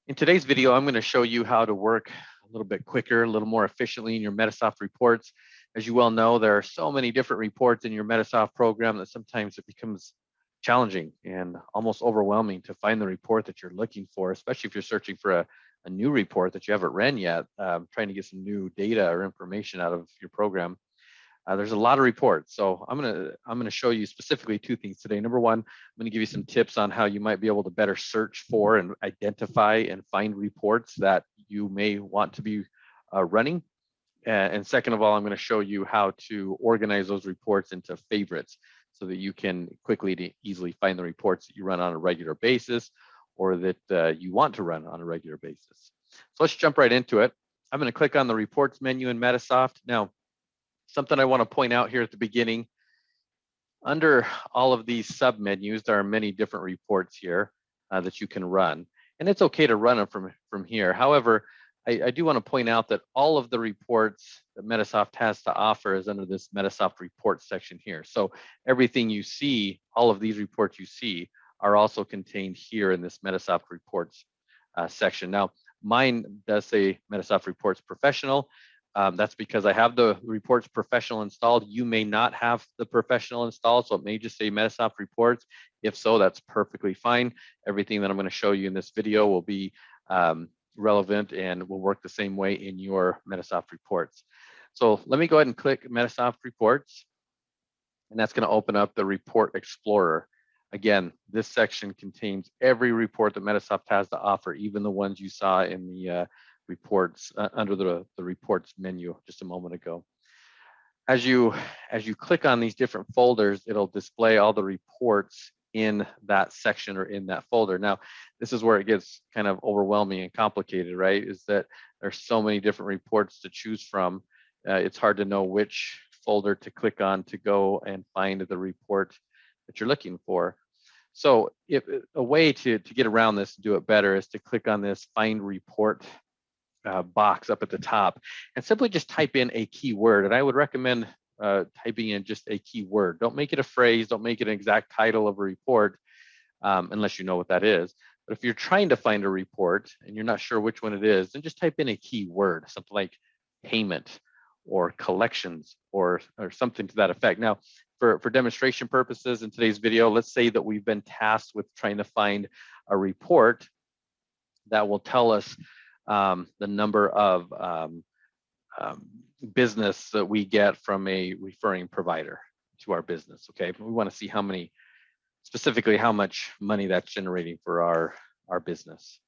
In today's video, I'm going to show you how to work a little bit quicker, a little more efficiently in your Medisoft reports. As you well know, there are so many different reports in your Medisoft program that sometimes it becomes challenging and almost overwhelming to find the report that you're looking for, especially if you're searching for a new report that you haven't ran yet, trying to get some new data or information out of your program. There's a lot of reports, so I'm gonna show you specifically two things today. Number one, I'm gonna give you some tips on how you might be able to better search for and identify and find reports that you may want to be running. And second of all, I'm going to show you how to organize those reports into favorites so that you can quickly to easily find the reports that you run on a regular basis or that you want to run on a regular basis. So let's jump right into it. I'm going to click on the reports menu in Medisoft. Now, something I want to point out here at the beginning, under all of these sub menus, there are many different reports here that you can run. And it's okay to run them from here. However, I do want to point out that all of the reports that Medisoft has to offer is under this Medisoft reports section here. So everything you see, all of these reports you see are also contained here in this Medisoft reports section. Now, mine does say Medisoft reports professional. That's because I have the reports professional installed. You may not have the professional installed, so it may just say Medisoft reports. If so, that's perfectly fine. Everything that I'm going to show you in this video will be relevant and will work the same way in your Medisoft reports. So let me go ahead and click Medisoft reports, and that's going to open up the Report Explorer. Again, this section contains every report that Medisoft has to offer, even the ones you saw in the reports under the reports menu just a moment ago. As you click on these different folders, it'll display all the reports in that section or in that folder. Now, this is where it gets kind of overwhelming and complicated, right? Is that there's so many different reports to choose from. It's hard to know which folder to click on to go and find the report that you're looking for. So if a way to get around this and do it better is to click on this Find Report box up at the top and simply just type in a keyword. And I would recommend typing in just a keyword. Don't make it a phrase, don't make it an exact title of a report unless you know what that is. But if you're trying to find a report and you're not sure which one it is, then just type in a keyword, something like payment or collections or something to that effect. Now, for demonstration purposes in today's video, let's say that we've been tasked with trying to find a report that will tell us the number of business that we get from a referring provider to our business. Okay, we want to see specifically how much money that's generating for our business.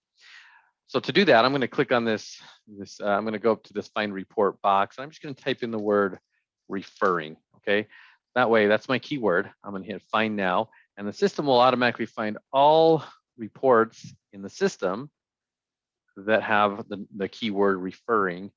So to do that, I'm going to click on this. I'm going to go up to this Find Report box. I'm just going to type in the word referring. Okay, that way that's my keyword. I'm going to hit Find Now, and the system will automatically find all reports in the system that have the keyword referring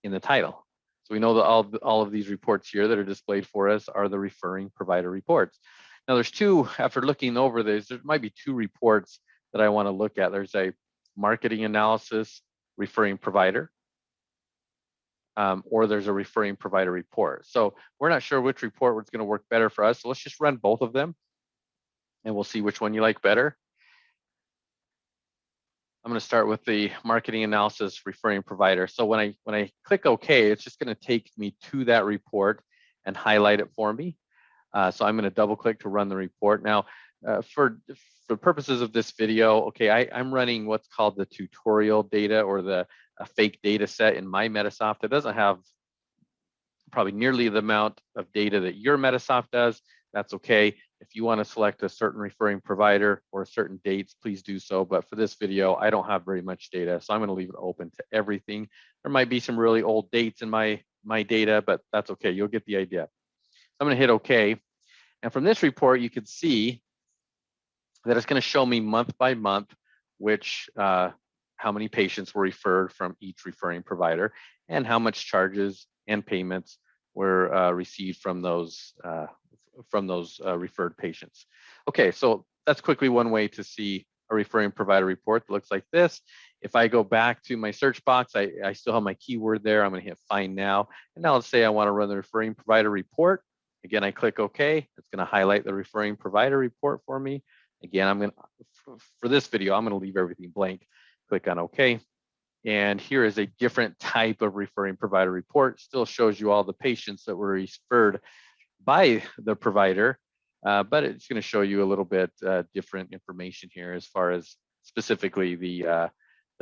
in the title. So we know that all of these reports here that are displayed for us are the referring provider reports. Now there's two, after looking over this, there might be two reports that I want to look at. There's a marketing analysis referring provider, or there's a referring provider report. So we're not sure which report is going to work better for us. So let's just run both of them and we'll see which one you like better. I'm going to start with the marketing analysis referring provider. So when I click OK, it's just going to take me to that report and highlight it for me. So I'm going to double click to run the report. Now, for purposes of this video, okay, I'm running what's called the tutorial data or a fake data set in my Medisoft. It doesn't have probably nearly the amount of data that your Medisoft does. That's okay. If you want to select a certain referring provider or certain dates, please do so. But for this video, I don't have very much data, so I'm going to leave it open to everything. There might be some really old dates in my data, but that's okay. You'll get the idea. I'm going to hit OK. And from this report, you can see that it's going to show me month by month how many patients were referred from each referring provider and how much charges and payments were received from those referred patients. Okay, so that's quickly one way to see a referring provider report that looks like this. If I go back to my search box, I still have my keyword there. I'm going to hit Find Now. And now let's say I want to run the referring provider report. Again, I click OK. It's going to highlight the referring provider report for me. Again, for this video, I'm going to leave everything blank. Click on OK. And here is a different type of referring provider report. Still shows you all the patients that were referred by the provider, but it's going to show you a little bit different information here as far as specifically the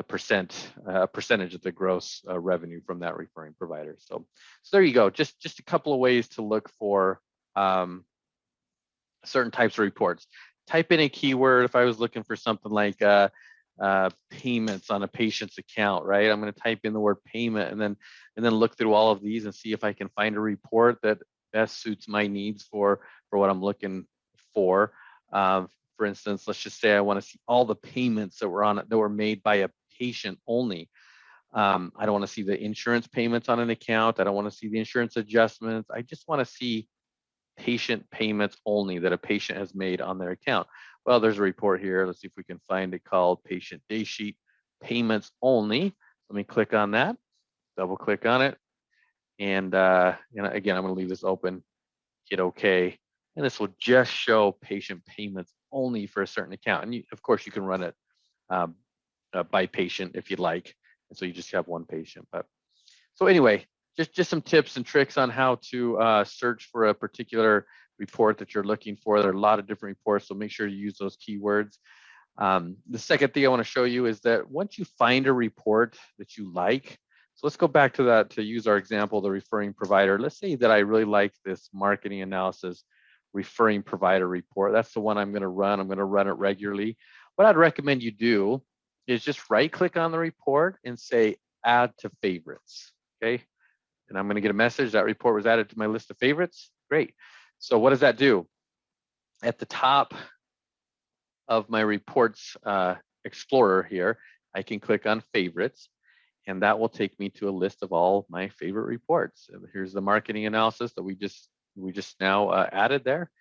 percentage of the gross revenue from that referring provider. So there you go. Just a couple of ways to look for certain types of reports. Type in a keyword. If I was looking for something like payments on a patient's account, right? I'm going to type in the word payment and then look through all of these and see if I can find a report that best suits my needs for what I'm looking for. For instance, let's just say I want to see all the payments that were made by a patient only. I don't want to see the insurance payments on an account. I don't want to see the insurance adjustments. I just want to see patient payments only that a patient has made on their account. Well, there's a report here. Let's see if we can find it called Patient Day Sheet Payments Only. Let me click on that, double click on it. And again, I'm going to leave this open, hit OK. And this will just show patient payments only for a certain account. And of course, you can run it by patient if you'd like. And so you just have one patient. But so anyway, just some tips and tricks on how to search for a particular report that you're looking for. There are a lot of different reports, so make sure you use those keywords. The second thing I want to show you is that once you find a report that you like, so let's go back to that to use our example, the referring provider. Let's say that I really like this marketing analysis referring provider report. That's the one I'm going to run. I'm going to run it regularly. What I'd recommend you do is just right click on the report and say add to favorites. Okay. And I'm going to get a message that report was added to my list of favorites. Great. So what does that do? At the top of my reports explorer here, I can click on favorites, and that will take me to a list of all my favorite reports. And here's the marketing analysis that we just now added there.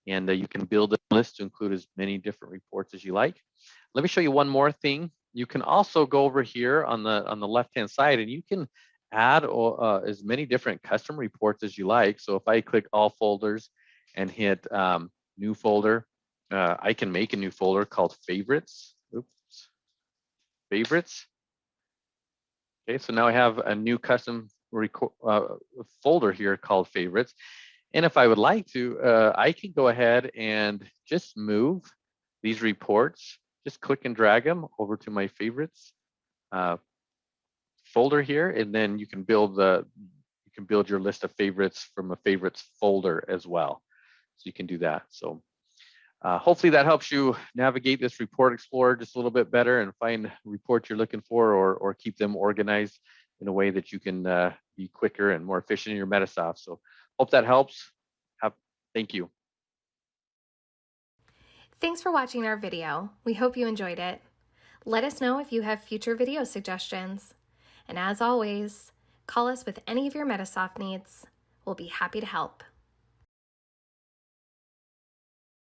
And you can build a list to include as many different reports as you like. Let me show you one more thing. You can also go over here on the left-hand side, and you can add as many different custom reports as you like. So if I click all folders and hit new folder, I can make a new folder called favorites. Oops, favorites. Okay, so now I have a new custom folder here called favorites. And if I would like to, I can go ahead and just move these reports, just click and drag them over to my favorites folder here, and then you can build your list of favorites from a favorites folder as well. So you can do that. So hopefully that helps you navigate this report explorer just a little bit better and find reports you're looking for, or keep them organized in a way that you can be quicker and more efficient in your Medisoft. So hope that helps. Thank you. Thanks for watching our video. We hope you enjoyed it. Let us know if you have future video suggestions. And as always, call us with any of your Medisoft needs. We'll be happy to help.